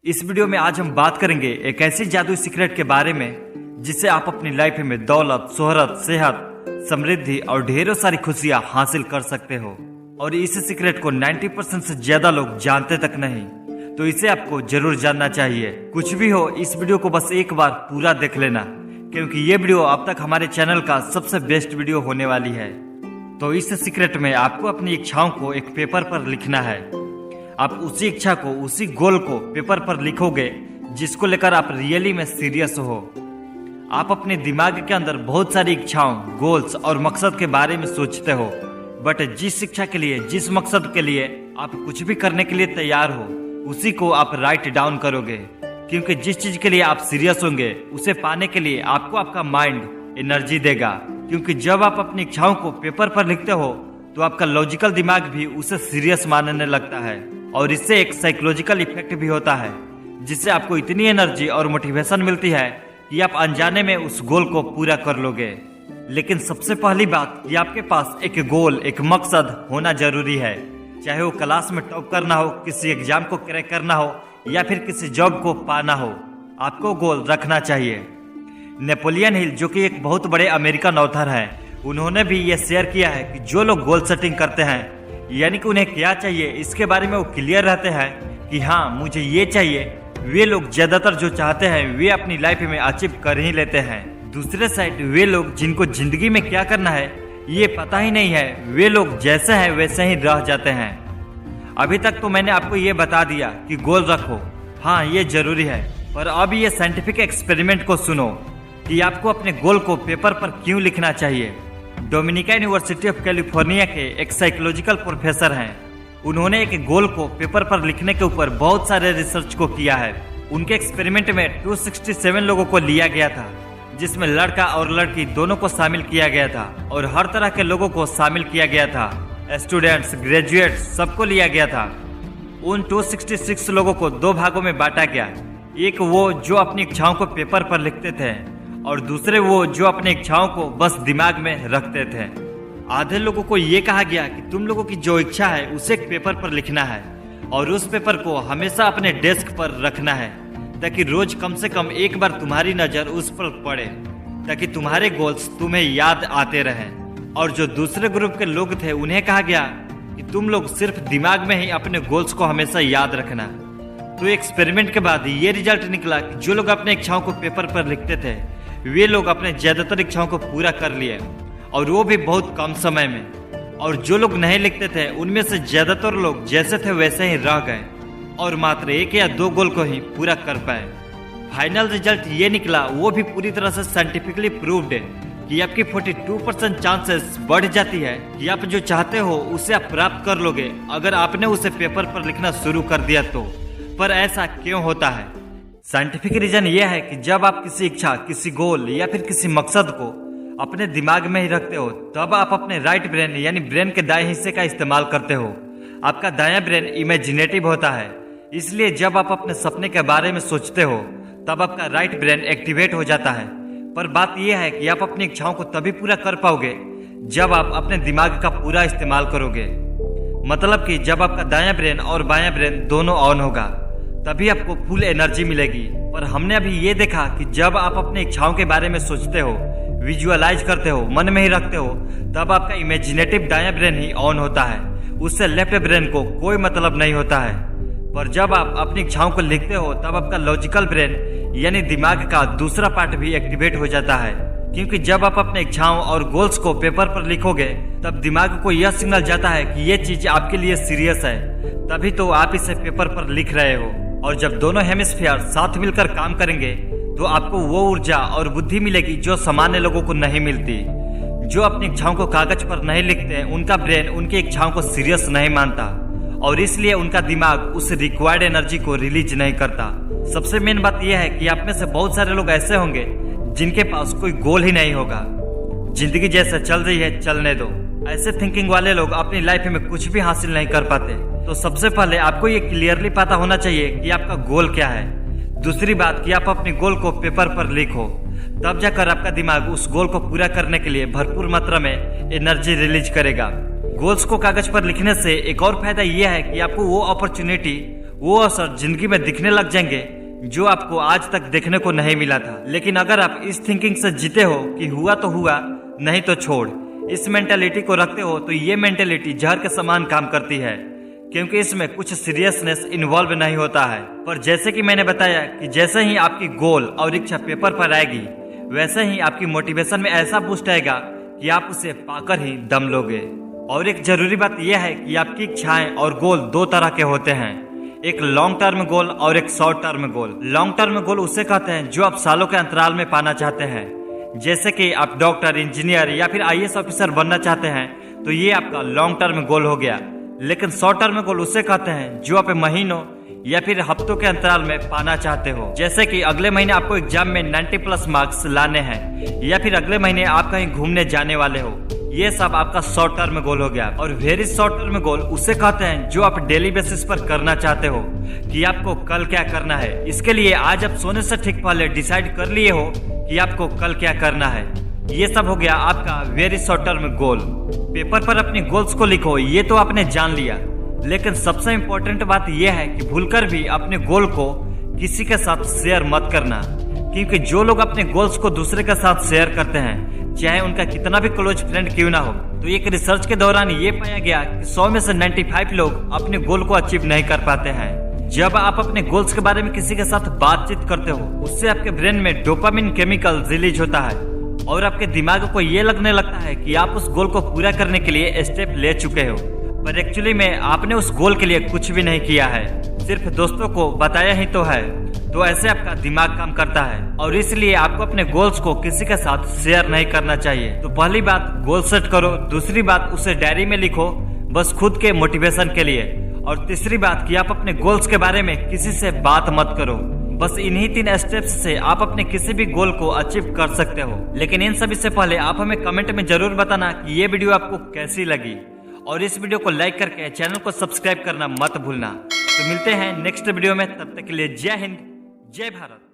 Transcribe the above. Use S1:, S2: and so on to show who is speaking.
S1: इस वीडियो में आज हम बात करेंगे एक ऐसी जादुई सीक्रेट के बारे में जिससे आप अपनी लाइफ में दौलत, शोहरत, सेहत, समृद्धि और ढेरों सारी खुशियां हासिल कर सकते हो। और इस सीक्रेट को 90% से ज्यादा लोग जानते तक नहीं, तो इसे आपको जरूर जानना चाहिए। कुछ भी हो, इस वीडियो को बस एक बार पूरा देख लेना, क्योंकि ये वीडियो अब तक हमारे चैनल का सबसे बेस्ट वीडियो होने वाली है। तो इस सीक्रेट में आपको अपनी इच्छाओं को एक पेपर पर लिखना है। आप उसी इच्छा को, उसी गोल को पेपर पर लिखोगे जिसको लेकर आप रियली में सीरियस हो। आप अपने दिमाग के अंदर बहुत सारी इच्छाओं, गोल्स और मकसद के बारे में सोचते हो, बट जिस इच्छा के लिए, जिस मकसद के लिए आप कुछ भी करने के लिए तैयार हो, उसी को आप राइट डाउन करोगे। क्योंकि जिस चीज के लिए आप सीरियस होंगे, उसे पाने के लिए आपको आपका माइंड एनर्जी देगा। क्योंकि जब आप अपनी इच्छाओं को पेपर पर लिखते हो तो आपका लॉजिकल दिमाग भी उसे सीरियस मानने लगता है, और इससे एक साइकोलॉजिकल इफेक्ट भी होता है, जिससे आपको इतनी एनर्जी और मोटिवेशन मिलती है कि आप अनजाने में उस गोल को पूरा कर लोगे। लेकिन सबसे पहली बात कि आपके पास एक गोल, एक मकसद होना जरूरी है। चाहे वो क्लास में टॉप करना हो, किसी एग्जाम को क्रैक करना हो, या फिर किसी जॉब को पाना हो, आपको गोल रखना चाहिए। नेपोलियन हिल, जो कि एक बहुत बड़े अमेरिकन ऑथर हैं, उन्होंने भी ये शेयर किया है कि जो लोग गोल सेटिंग करते हैं, यानी कि उन्हें क्या चाहिए इसके बारे में वो क्लियर रहते हैं कि हाँ मुझे ये चाहिए, वे लोग ज्यादातर जो चाहते हैं वे अपनी लाइफ में अचीव कर ही लेते हैं। दूसरे साइड वे लोग जिनको जिंदगी में क्या करना है ये पता ही नहीं है, वे लोग जैसे हैं वैसे ही रह जाते हैं। अभी तक तो मैंने आपको ये बता दिया कि गोल रखो, हाँ ये जरूरी है, पर अब ये साइंटिफिक एक्सपेरिमेंट को सुनो कि आपको अपने गोल को पेपर पर क्यों लिखना चाहिए। डोमिनिका यूनिवर्सिटी ऑफ कैलिफोर्निया के एक साइकोलॉजिकल प्रोफेसर हैं। उन्होंने एक गोल को पेपर पर लिखने के ऊपर बहुत सारे रिसर्च को किया है। उनके एक्सपेरिमेंट में 267 लोगों को लिया गया था, जिसमें लड़का और लड़की दोनों को शामिल किया गया था, और हर तरह के लोगों को शामिल किया गया था। स्टूडेंट्स, ग्रेजुएट्स, सबको लिया गया था। उन 266 लोगों को दो भागों में बांटा गया। एक वो जो अपनी इच्छाओं को पेपर पर लिखते थे, और दूसरे वो जो अपनी इच्छाओं को बस दिमाग में रखते थे। आधे लोगों को ये कहा गया कि तुम लोगों की जो इच्छा है उसे एक पेपर पर लिखना है, और उस पेपर को हमेशा अपने डेस्क पर रखना है, ताकि रोज कम से कम एक बार तुम्हारी नजर उस पर पड़े, ताकि तुम्हारे गोल्स तुम्हें याद आते रहें। और जो दूसरे ग्रुप के लोग थे उन्हें कहा गया कि तुम लोग सिर्फ दिमाग में ही अपने गोल्स को हमेशा याद रखना। तो एक्सपेरिमेंट के बाद ये रिजल्ट निकला कि जो लोग अपने इच्छाओं को पेपर पर लिखते थे वे लोग अपने ज्यादातर इच्छाओं को पूरा कर लिए, और वो भी बहुत कम समय में। और जो लोग नहीं लिखते थे उनमें से ज्यादातर लोग जैसे थे वैसे ही रह गए, और मात्र एक या दो गोल को ही पूरा कर पाए। फाइनल रिजल्ट ये निकला, वो भी पूरी तरह से साइंटिफिकली प्रूव्ड है, कि आपकी 42% चांसेस बढ़ जाती है कि आप जो चाहते हो उसे आप प्राप्त कर लोगे, अगर आपने उसे पेपर पर लिखना शुरू कर दिया तो। पर ऐसा क्यों होता है? साइंटिफिक रीजन यह है कि जब आप किसी इच्छा, किसी गोल या फिर किसी मकसद को अपने दिमाग में ही रखते हो, तब आप अपने राइट ब्रेन यानी ब्रेन के दाएं हिस्से का इस्तेमाल करते हो। आपका दायां ब्रेन इमेजिनेटिव होता है, इसलिए जब आप अपने सपने के बारे में सोचते हो तब आपका राइट ब्रेन एक्टिवेट हो जाता है। पर बात यह है कि आप अपनी इच्छाओं को तभी पूरा कर पाओगे जब आप अपने दिमाग का पूरा इस्तेमाल करोगे। मतलब कि जब आपका दायां ब्रेन और बायां ब्रेन दोनों ऑन होगा, तभी आपको फुल एनर्जी मिलेगी। पर हमने अभी ये देखा कि जब आप अपनी इच्छाओं के बारे में सोचते हो, विजुअलाइज करते हो, मन में ही रखते हो, तब आपका इमेजिनेटिव दायां ब्रेन ही ऑन होता है, उससे लेफ्ट ब्रेन को कोई मतलब नहीं होता है। पर जब आप अपनी इच्छाओं को लिखते हो तब आपका लॉजिकल ब्रेन यानी दिमाग का दूसरा पार्ट भी एक्टिवेट हो जाता है। क्योंकि जब आप अपने इच्छाओं और गोल्स को पेपर पर लिखोगे तब दिमाग को यह सिग्नल जाता है कि ये चीज आपके लिए सीरियस है, तभी तो आप इसे पेपर पर लिख रहे हो। और जब दोनों हेमिस्फीयर साथ मिलकर काम करेंगे तो आपको वो ऊर्जा और बुद्धि मिलेगी जो सामान्य लोगों को नहीं मिलती। जो अपनी इच्छाओं को कागज पर नहीं लिखते, उनका ब्रेन उनकी इच्छाओं को सीरियस नहीं मानता, और इसलिए उनका दिमाग उस रिक्वायर्ड एनर्जी को रिलीज नहीं करता। सबसे मेन बात यह है कि आप में से बहुत सारे लोग ऐसे होंगे जिनके पास कोई गोल ही नहीं होगा। जिंदगी जैसे चल रही है चलने दो, ऐसे थिंकिंग वाले लोग अपनी लाइफ में कुछ भी हासिल नहीं कर पाते। तो सबसे पहले आपको ये क्लियरली पता होना चाहिए कि आपका गोल क्या है। दूसरी बात कि आप अपने गोल को पेपर पर लिखो, तब जाकर आपका दिमाग उस गोल को पूरा करने के लिए भरपूर मात्रा में एनर्जी रिलीज करेगा। गोल्स को कागज पर लिखने से एक और फायदा यह है कि आपको वो अपॉर्चुनिटी, वो असर जिंदगी में दिखने लग जाएंगे जो आपको आज तक देखने को नहीं मिला था। लेकिन अगर आप इस थिंकिंग से जीते हो कि हुआ तो हुआ, नहीं तो छोड़, इस मेंटेलिटी को रखते हो, तो ये मेंटेलिटी जहर के समान काम करती है, क्योंकि इसमें कुछ सीरियसनेस इन्वॉल्व नहीं होता है। पर जैसे कि मैंने बताया कि जैसे ही आपकी गोल और इच्छा पेपर पर आएगी, वैसे ही आपकी मोटिवेशन में ऐसा बूस्ट आएगा कि आप उसे पाकर ही दम लोगे। और एक जरूरी बात यह है कि आपकी इच्छाएं और गोल दो तरह के होते हैं, एक लॉन्ग टर्म गोल और एक short term goal. Long term goal उसे कहते हैं जो आप सालों के अंतराल में पाना चाहते हैं, जैसे कि आप डॉक्टर, इंजीनियर या फिर IAS ऑफिसर बनना चाहते हैं, तो ये आपका लॉन्ग टर्म गोल हो गया। लेकिन शॉर्ट टर्म गोल उसे कहते हैं जो आप महीनों या फिर हफ्तों के अंतराल में पाना चाहते हो, जैसे कि अगले महीने आपको एग्जाम में 90+ मार्क्स लाने हैं, या फिर अगले महीने आप कहीं घूमने जाने वाले हो। ये सब आपका शॉर्ट टर्म गोल हो गया। और वेरी शॉर्ट टर्म गोल उसे कहते हैं जो आप डेली बेसिस पर करना चाहते हो कि आपको कल क्या करना है। इसके लिए आज आप सोने से ठीक पहले डिसाइड कर लिए हो कि आपको कल क्या करना है। ये सब हो गया आपका very short term goal. Paper पर अपने गोल्स को लिखो, ये तो आपने जान लिया, लेकिन सबसे इम्पोर्टेंट बात यह है कि भूलकर भी अपने गोल को किसी के साथ शेयर मत करना, क्योंकि जो लोग अपने गोल्स को दूसरे के साथ शेयर करते हैं, चाहे उनका कितना भी क्लोज फ्रेंड क्यों ना हो, तो एक रिसर्च के दौरान ये पाया गया कि 100 में से 95 लोग अपने गोल को अचीव नहीं कर पाते हैं। जब आप अपने गोल्स के बारे में किसी के साथ बातचीत करते हो, उससे आपके ब्रेन में डोपामिन केमिकल रिलीज होता है और आपके दिमाग को ये लगने लगता है कि आप उस गोल को पूरा करने के लिए स्टेप ले चुके हो, पर एक्चुअली में आपने उस गोल के लिए कुछ भी नहीं किया है, सिर्फ दोस्तों को बताया ही तो है। तो ऐसे आपका दिमाग काम करता है और इसलिए आपको अपने गोल्स को किसी के साथ शेयर नहीं करना चाहिए। तो पहली बात, गोल सेट करो। दूसरी बात, उसे डायरी में लिखो, बस खुद के मोटिवेशन के लिए। और तीसरी बात कि आप अपने गोल्स के बारे में किसी से बात मत करो। बस इन्हीं 3 स्टेप्स से आप अपने किसी भी गोल को अचीव कर सकते हो। लेकिन इन सभी से पहले आप हमें कमेंट में जरूर बताना कि ये वीडियो आपको कैसी लगी, और इस वीडियो को लाइक करके चैनल को सब्सक्राइब करना मत भूलना। तो मिलते हैं नेक्स्ट वीडियो में, तब तक के लिए जय हिंद, जय भारत।